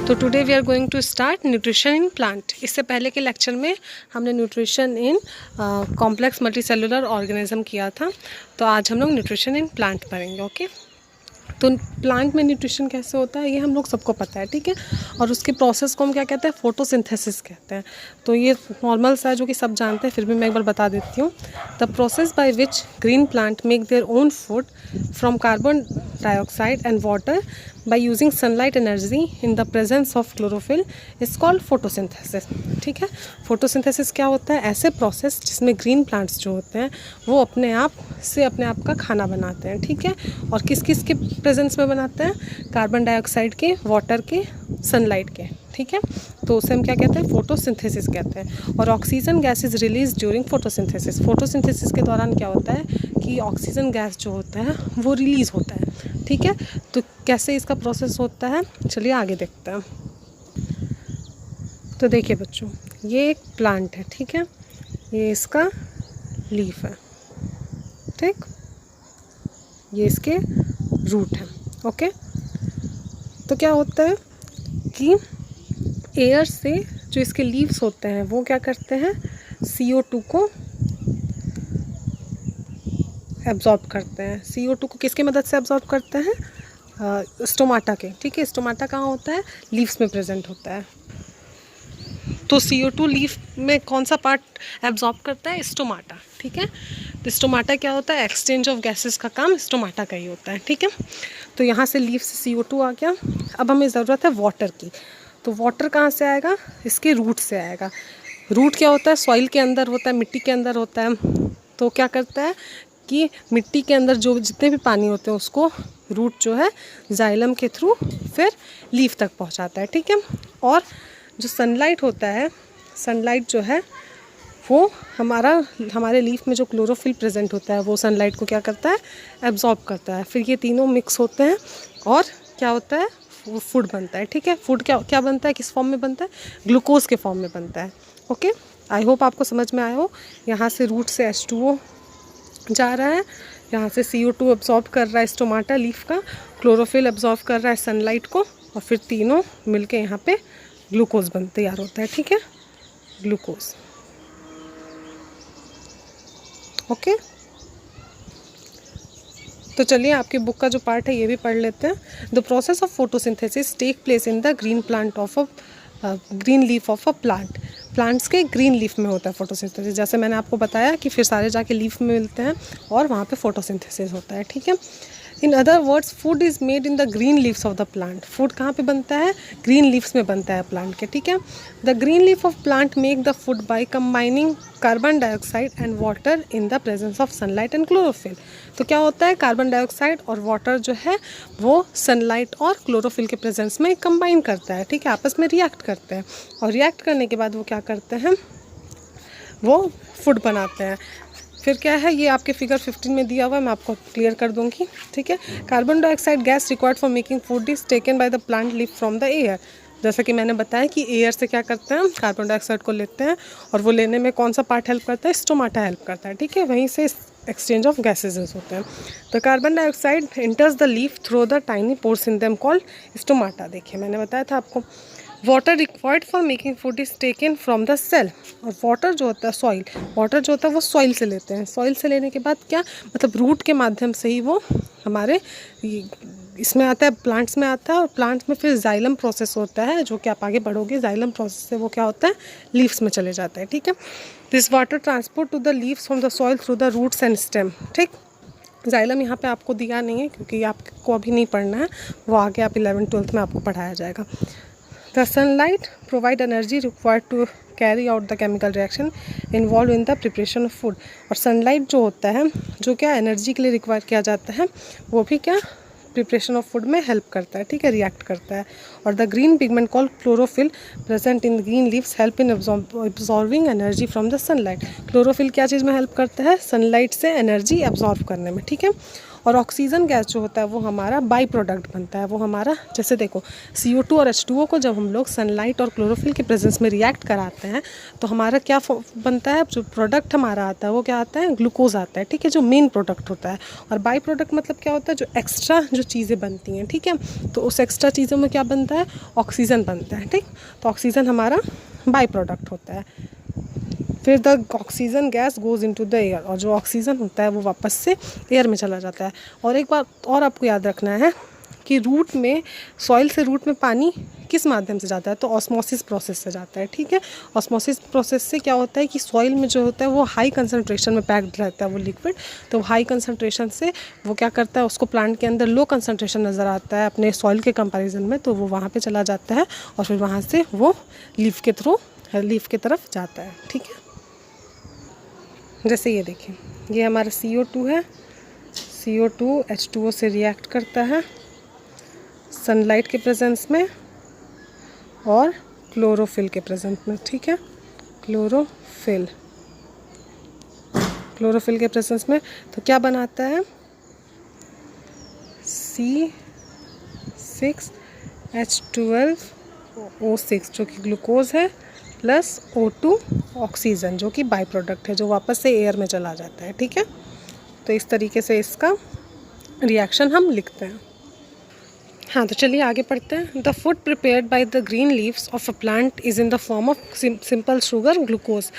तो today we are going to start nutrition in plant. इससे पहले के लेक्चर में हमने nutrition in complex multicellular organism किया था, तो आज हम लोग न्यूट्रिशन इन प्लांट पढ़ेंगे। ओके, तो प्लांट में न्यूट्रिशन कैसे होता है ये हम लोग सबको पता है, ठीक है। और उसके प्रोसेस को हम क्या कहते हैं, फोटोसिंथेसिस कहते हैं। तो ये नॉर्मल सा है जो कि सब जानते हैं, फिर भी मैं एक बार बता देती हूँ। The process by which green plant make their own food from carbon dioxide and water by using sunlight energy in the presence of chlorophyll is called photosynthesis। ठीक है, फोटोसिंथेसिस क्या होता है? ऐसे प्रोसेस जिसमें ग्रीन प्लांट्स जो होते हैं वो अपने आप का खाना बनाते हैं, ठीक है। और किस किस के प्रेजेंस में बनाते हैं? कार्बन डाइऑक्साइड के, वाटर के, सनलाइट के, ठीक है। तो उसे हम क्या कहते हैं? फोटोसिंथेसिस कहते हैं। और oxygen gas is release during photosynthesis. Photosynthesis के दौरान क्या होता है कि ऑक्सीजन गैस जो होता है वो रिलीज़ होता है, ठीक है। तो कैसे इसका प्रोसेस होता है, चलिए आगे देखते हैं। तो देखिए बच्चों, ये एक प्लांट है, ठीक है। ये इसका लीफ है, ठीक। ये इसके रूट है, ओके। तो क्या होता है कि एयर से जो इसके लीव्स होते हैं वो क्या करते हैं? CO2 को एब्जॉर्ब करते हैं। CO2 को किसके मदद से एब्जॉर्ब करते हैं? स्टोमाटा के, ठीक है। स्टोमाटा कहाँ होता है? लीव्स में प्रेजेंट होता है। तो CO2 लीफ में कौन सा पार्ट एब्जॉर्ब करता है? स्टोमाटा, ठीक है। तो स्टोमाटा क्या होता है? एक्सचेंज ऑफ गैसेस का काम स्टोमाटा का ही होता है, ठीक है। तो यहाँ से लीफ से CO2 आ गया। अब हमें ज़रूरत है वाटर की। तो वाटर कहाँ से आएगा? इसके रूट से आएगा। रूट क्या होता है? सॉइल के अंदर होता है, मिट्टी के अंदर होता है। तो क्या करता है कि मिट्टी के अंदर जो जितने भी पानी होते हैं उसको रूट जो है जाइलम के थ्रू फिर लीफ तक पहुंचाता है, ठीक है। और जो सनलाइट होता है, सनलाइट जो है वो हमारे लीफ में जो क्लोरोफिल प्रेजेंट होता है वो सनलाइट को क्या करता है? एब्जॉर्ब करता है। फिर ये तीनों मिक्स होते हैं और क्या होता है? वो फूड बनता है, ठीक है। फूड क्या बनता है? किस फॉर्म में बनता है? ग्लूकोज के फॉर्म में बनता है, ओके। आई होप आपको समझ में आया हो। यहाँ से रूट से H2O जा रहा है, यहाँ से CO2 एब्जॉर्ब कर रहा है स्टोमाटा लीफ का, क्लोरोफिल एब्जॉर्ब कर रहा है सनलाइट को, और फिर तीनों मिलके यहाँ पे ग्लूकोज तैयार होता है, ठीक है। Glucose, okay. तो चलिए आपकी बुक का जो पार्ट है ये भी पढ़ लेते हैं। The process of photosynthesis take place in the green leaf of a plant. Plants के ग्रीन लीफ में होता है फोटोसिंथेसिस। जैसे मैंने आपको बताया कि फिर सारे जाके लीफ में मिलते हैं और वहाँ पे फोटोसिंथेसिस होता है, ठीक है। In other words, food is made in the green leaves of the plant. Food कहाँ पे बनता है? ग्रीन लीव्स में बनता है प्लांट के, ठीक है। The green leaf of plant make the food by combining carbon dioxide and water in the presence of sunlight and chlorophyll. तो क्या होता है? कार्बन डाइऑक्साइड और वाटर जो है वो सनलाइट और क्लोरोफिल के प्रेजेंस में कंबाइन करता है, ठीक है। आपस में रिएक्ट करते हैं और रिएक्ट करने के बाद वो क्या करते हैं? वो फूड बनाते हैं। फिर क्या है, ये आपके फिगर 15 में दिया हुआ है, मैं आपको क्लियर कर दूंगी, ठीक है। Carbon dioxide gas required for making food is taken by the plant leaf from the air. जैसा कि मैंने बताया कि एयर से क्या करते हैं? कार्बन डाइऑक्साइड को लेते हैं, और वो लेने में कौन सा पार्ट हेल्प करता है? स्टोमाटा हेल्प करता है, ठीक है। वहीं से एक्सचेंज ऑफ गैसेज होते हैं। तो carbon dioxide enters the leaf through the tiny pores in them called stomata. देखिए मैंने बताया था आपको। Water required for making food is taken from the cell. और वाटर जो होता है, सॉइल, वाटर जो होता है वो सॉइल से लेते हैं। सॉइल से लेने के बाद क्या मतलब रूट के माध्यम से ही वो हमारे इसमें आता है, प्लांट्स में आता है। और प्लांट्स में फिर जाइलम प्रोसेस होता है, जो कि आप आगे बढ़ोगे, जाइलम प्रोसेस से वो क्या होता है? लीव्स में चले जाता है, ठीक है। This water transport to the leaves from the soil through the roots and stem, ठीक। जाइलम यहाँ पे आपको दिया नहीं है क्योंकि आपको अभी नहीं पढ़ना है, वो आगे आप 11th-12th में आपको पढ़ाया जाएगा। The sunlight provide energy required to carry out the chemical reaction involved in the preparation of food। और सनलाइट जो होता है, जो क्या एनर्जी के लिए रिक्वायर किया जाता है, वो भी क्या प्रिपरेशन ऑफ फूड में हेल्प करता है, ठीक है, रिएक्ट करता है। और the green pigment called chlorophyll present in green leaves help in absorbing energy from the sunlight. Chlorophyll क्या चीज़ में हेल्प करता है? सनलाइट से एनर्जी एब्जॉर्ब करने में, ठीक है। और ऑक्सीजन गैस जो होता है वो हमारा बाई प्रोडक्ट बनता है। वो हमारा, जैसे देखो CO2 और H2O को जब हम लोग सनलाइट और क्लोरोफिल के प्रेजेंस में रिएक्ट कराते हैं तो हमारा क्या बनता है, जो प्रोडक्ट हमारा आता है वो क्या आता है, ग्लूकोज आता है, ठीक है, जो मेन प्रोडक्ट होता है। और बाई प्रोडक्ट मतलब क्या होता है, जो एक्स्ट्रा जो चीज़ें बनती हैं, ठीक है, तो उस एक्स्ट्रा चीज़ों में क्या बनता है, ऑक्सीजन बनता है, ठीक। तो ऑक्सीजन हमारा बाई प्रोडक्ट होता है। फिर the oxygen gas goes into the air, और जो ऑक्सीजन होता है वो वापस से एयर में चला जाता है। और एक बात और आपको याद रखना है कि रूट में, सॉइल से रूट में पानी किस माध्यम से जाता है, तो ऑस्मोसिस प्रोसेस से जाता है, ठीक है। ऑस्मोसिस प्रोसेस से क्या होता है कि सॉइल में जो होता है वो हाई कंसनट्रेशन में पैक्ड रहता है वो लिक्विड, तो हाई कंसनट्रेशन से वो क्या करता है, उसको प्लांट के अंदर लो कंसनट्रेशन नज़र आता है अपने सॉइल के कंपैरिजन में, तो वो वहाँ पे चला जाता है और फिर वहाँ से वो लीफ के थ्रू लीफ की तरफ जाता है, ठीक है। जैसे ये देखिए, ये हमारा CO2 है, CO2 H2O से रिएक्ट करता है सनलाइट के प्रेजेंस में और क्लोरोफिल के प्रेजेंस में, ठीक है, क्लोरोफिल के प्रेजेंस में। तो क्या बनाता है, C6H12O6 जो कि ग्लूकोज है, प्लस O2 ऑक्सीजन जो कि बाई प्रोडक्ट है, जो वापस से एयर में चला जाता है, ठीक है। तो इस तरीके से इसका रिएक्शन हम लिखते हैं। हाँ, तो चलिए आगे पढ़ते हैं। The food prepared by the green leaves of a plant is in the form of simple sugar glucose.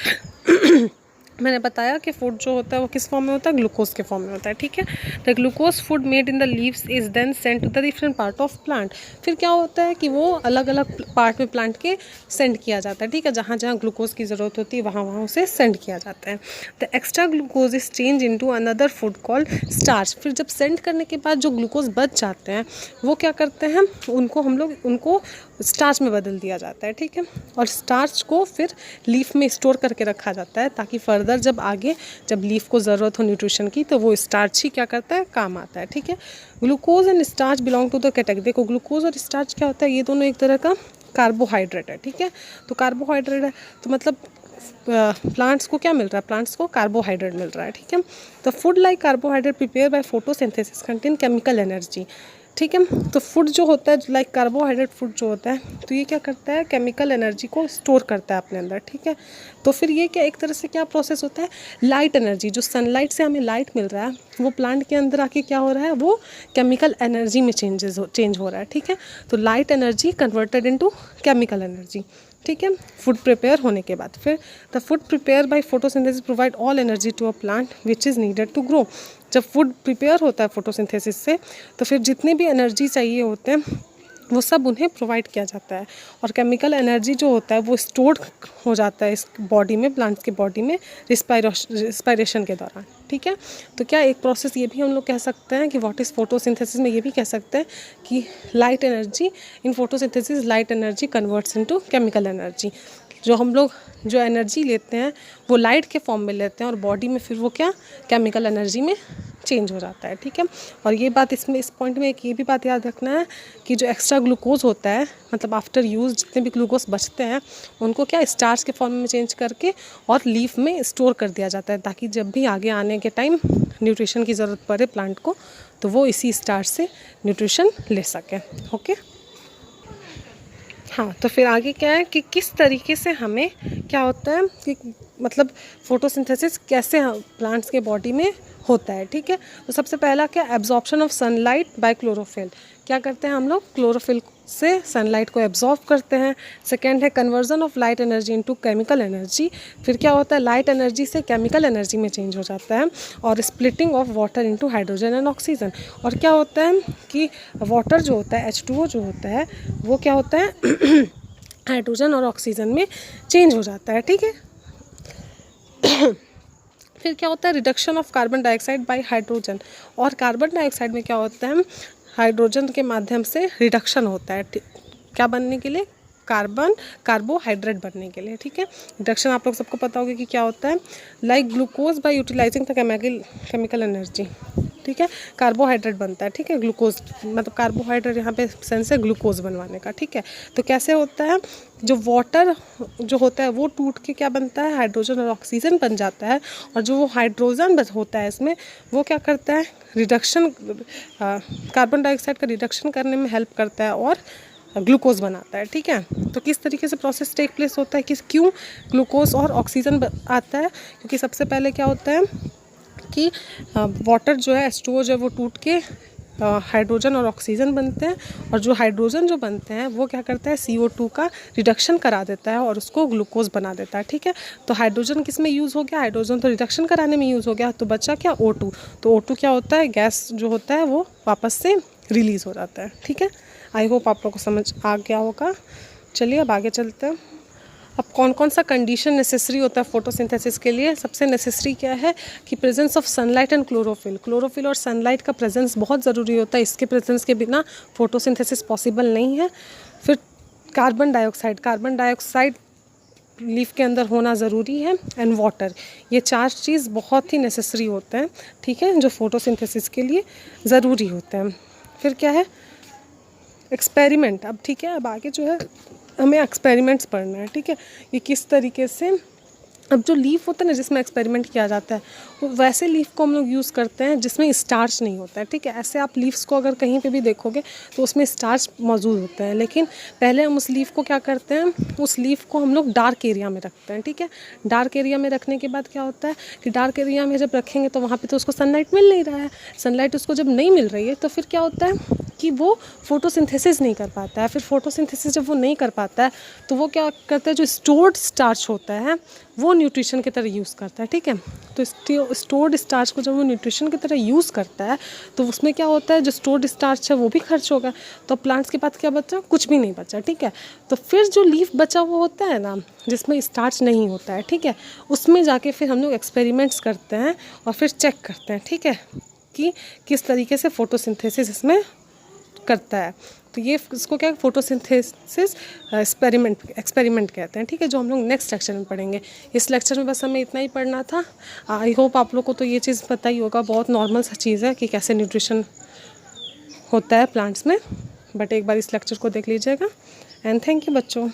मैंने बताया कि फूड जो होता है वो किस फॉर्म में होता है, ग्लूकोज के फॉर्म में होता है, ठीक है। The glucose food made in the leaves is then send to the different part of plant. फिर क्या होता है कि वो अलग अलग पार्ट में प्लांट के सेंड किया जाता है, ठीक है, जहाँ जहाँ ग्लूकोज की ज़रूरत होती है वहाँ वहाँ उसे सेंड किया जाता है। The extra glucose is change into another food called starch. फिर जब सेंड करने के बाद जो ग्लूकोज बच जाते हैं वो क्या करते हैं, उनको स्टार्च में बदल दिया जाता है, ठीक है। और स्टार्च को फिर लीफ में स्टोर करके रखा जाता है ताकि फर्दर जब आगे जब लीफ को ज़रूरत हो न्यूट्रिशन की तो वो स्टार्च ही क्या करता है, काम आता है, ठीक है। Glucose and starch belong to the category. देखो ग्लूकोज और स्टार्च क्या होता है, ये दोनों एक तरह का कार्बोहाइड्रेट है, ठीक है। तो कार्बोहाइड्रेट है तो मतलब प्लांट्स को क्या मिल रहा है, प्लांट्स को कार्बोहाइड्रेट मिल रहा है, ठीक है। तो food like carbohydrate prepare by photosynthesis contain chemical energy, ठीक है। तो फूड जो होता है लाइक कार्बोहाइड्रेट फूड जो होता है तो ये क्या करता है, केमिकल एनर्जी को स्टोर करता है अपने अंदर, ठीक है। तो फिर ये क्या एक तरह से क्या प्रोसेस होता है, लाइट एनर्जी, जो सनलाइट से हमें लाइट मिल रहा है वो प्लांट के अंदर आके क्या हो रहा है, वो केमिकल एनर्जी में चेंज हो रहा है, ठीक है। तो light energy converted into chemical energy, ठीक है, फूड प्रिपेयर होने के बाद। फिर the food prepare by photosynthesis provide all energy to a plant which is needed to grow. जब फूड प्रिपेयर होता है फोटोसिंथेसिस से तो फिर जितने भी एनर्जी चाहिए होते हैं वो सब उन्हें प्रोवाइड किया जाता है। और केमिकल एनर्जी जो होता है वो स्टोर्ड हो जाता है इस बॉडी में, प्लांट्स के बॉडी में रिस्पायरेशन के दौरान, ठीक है। तो क्या एक प्रोसेस ये भी हम लोग कह सकते हैं कि व्हाट इज़ फोटोसिंथेसिस में ये भी कह सकते हैं कि light energy in photosynthesis, light energy converts into chemical energy. जो हम लोग जो एनर्जी लेते हैं वो लाइट के फॉर्म में लेते हैं और बॉडी में फिर वो क्या केमिकल एनर्जी में चेंज हो जाता है, ठीक है। और ये बात इसमें इस पॉइंट में एक ये भी बात याद रखना है कि जो एक्स्ट्रा ग्लूकोज होता है, मतलब आफ्टर यूज़ जितने भी ग्लूकोज बचते हैं उनको क्या स्टार्च के फॉर्म में चेंज करके और लीफ में स्टोर कर दिया जाता है ताकि जब भी आगे आने के टाइम न्यूट्रिशन की ज़रूरत पड़े प्लांट को तो वो इसी स्टार्च से न्यूट्रिशन ले सकें, ओके। हाँ, तो फिर आगे क्या है कि किस तरीके से हमें क्या होता है कि मतलब फोटोसिंथेसिस कैसे प्लांट्स के बॉडी में होता है, ठीक है। तो सबसे पहला क्या, absorption of sunlight bye chlorophyll. क्या करते हैं हम लोग, क्लोरोफिल से सनलाइट को एब्जॉर्ब करते हैं। सेकेंड है conversion of light energy into chemical energy. फिर क्या होता है, लाइट एनर्जी से केमिकल एनर्जी में चेंज हो जाता है। और splitting of water into hydrogen and oxygen. और क्या होता है कि वाटर जो होता है H2O जो होता है वो क्या होता है हाइड्रोजन और ऑक्सीजन में चेंज हो जाता है, ठीक है। फिर क्या होता है, reduction of carbon dioxide bye hydrogen. और कार्बन डाइऑक्साइड में क्या होता है, हाइड्रोजन के माध्यम से रिडक्शन होता है, क्या बनने के लिए, कार्बोहाइड्रेट बनने के लिए, ठीक है। रिडक्शन आप लोग सबको पता होगा कि क्या होता है, like glucose by utilising the chemical energy, ठीक है, कार्बोहाइड्रेट बनता है, ठीक है, ग्लूकोज मतलब कार्बोहाइड्रेट यहाँ पे सेंस है ग्लूकोज बनवाने का, ठीक है। तो कैसे होता है, जो वाटर जो होता है वो टूट के क्या बनता है, हाइड्रोजन और ऑक्सीजन बन जाता है, और जो वो हाइड्रोजन होता है इसमें वो क्या करता है, रिडक्शन कार्बन डाइऑक्साइड का रिडक्शन करने में हेल्प करता है और ग्लूकोज बनाता है, ठीक है। तो किस तरीके से प्रोसेस टेक प्लेस होता है, क्यों ग्लूकोज और ऑक्सीजन आता है, क्योंकि सबसे पहले क्या होता है कि वाटर जो है H2O जो है वो टूट के हाइड्रोजन और ऑक्सीजन बनते हैं, और जो हाइड्रोजन जो बनते हैं वो क्या करता है CO2 का रिडक्शन करा देता है और उसको ग्लूकोज बना देता है, ठीक है। तो हाइड्रोजन किस में यूज़ हो गया, हाइड्रोजन तो रिडक्शन कराने में यूज़ हो गया, तो बचा क्या O2। तो O2 क्या होता है, गैस जो होता है वो वापस से रिलीज़ हो जाता है, ठीक है। आई होप आप लोग को समझ आ गया होगा। चलिए अब आगे चलते हैं। अब कौन कौन सा कंडीशन नेसेसरी होता है फोटोसिंथेसिस के लिए। सबसे नेसेसरी क्या है कि presence of sunlight and chlorophyll. Chlorophyll और सनलाइट का प्रेजेंस बहुत ज़रूरी होता है, इसके प्रेजेंस के बिना फोटोसिंथेसिस पॉसिबल नहीं है। फिर कार्बन डाइऑक्साइड लीफ के अंदर होना ज़रूरी है, एंड वाटर। ये 4 चीज़ बहुत ही नेसेसरी होते हैं, ठीक है, जो फोटोसिंथेसिस के लिए ज़रूरी होते हैं। फिर क्या है, एक्सपेरिमेंट। अब ठीक है, अब आगे जो है हमें एक्सपेरिमेंट्स पढ़ना है, ठीक है। ये किस तरीके से, अब जो लीफ होता है ना जिसमें एक्सपेरिमेंट किया जाता है, वो वैसे लीफ को हम लोग यूज़ करते हैं जिसमें स्टार्च नहीं होता है, ठीक है। ऐसे आप लीव्स को अगर कहीं पे भी देखोगे तो उसमें स्टार्च मौजूद होता है, लेकिन पहले हम उस लीफ को क्या करते हैं, उस लीफ को हम लोग डार्क एरिया में रखते हैं, ठीक है। डार्क एरिया में रखने के बाद क्या होता है कि डार्क एरिया में जब रखेंगे तो वहाँ पर तो उसको सनलाइट मिल नहीं रहा है। सनलाइट उसको जब नहीं मिल रही है तो फिर क्या होता है कि वो फोटोसिंथेसिस नहीं कर पाता है। फिर फोटोसिंथेसिस जब वो नहीं कर पाता है तो वो क्या करता है, जो स्टोर्ड स्टार्च होता है वो न्यूट्रिशन की तरह यूज़ करता है, ठीक है। तो स्टोर्ड स्टार्च को जब वो न्यूट्रिशन की तरह यूज़ करता है तो उसमें क्या होता है, जो स्टोर्ड स्टार्च है वो भी खर्च होगा, तो प्लांट्स के पास क्या बचा, कुछ भी नहीं बचा, ठीक है। तो फिर जो लीफ बचा वो होता है ना जिसमें स्टार्च नहीं होता है, ठीक है, उसमें जाके फिर हम लोग एक्सपेरिमेंट्स करते हैं और फिर चेक करते हैं, ठीक है, कि किस तरीके से फोटोसिंथेसिस इसमें करता है। तो ये इसको क्या फोटोसिंथेसिस एक्सपेरिमेंट कहते हैं, ठीक है, जो हम लोग नेक्स्ट लेक्चर में पढ़ेंगे। इस लेक्चर में बस हमें इतना ही पढ़ना था। आई होप आप लोग को तो ये चीज़ पता ही होगा, बहुत नॉर्मल सा चीज़ है कि कैसे न्यूट्रिशन होता है प्लांट्स में, बट एक बार इस लेक्चर को देख लीजिएगा। एंड थैंक यू बच्चों।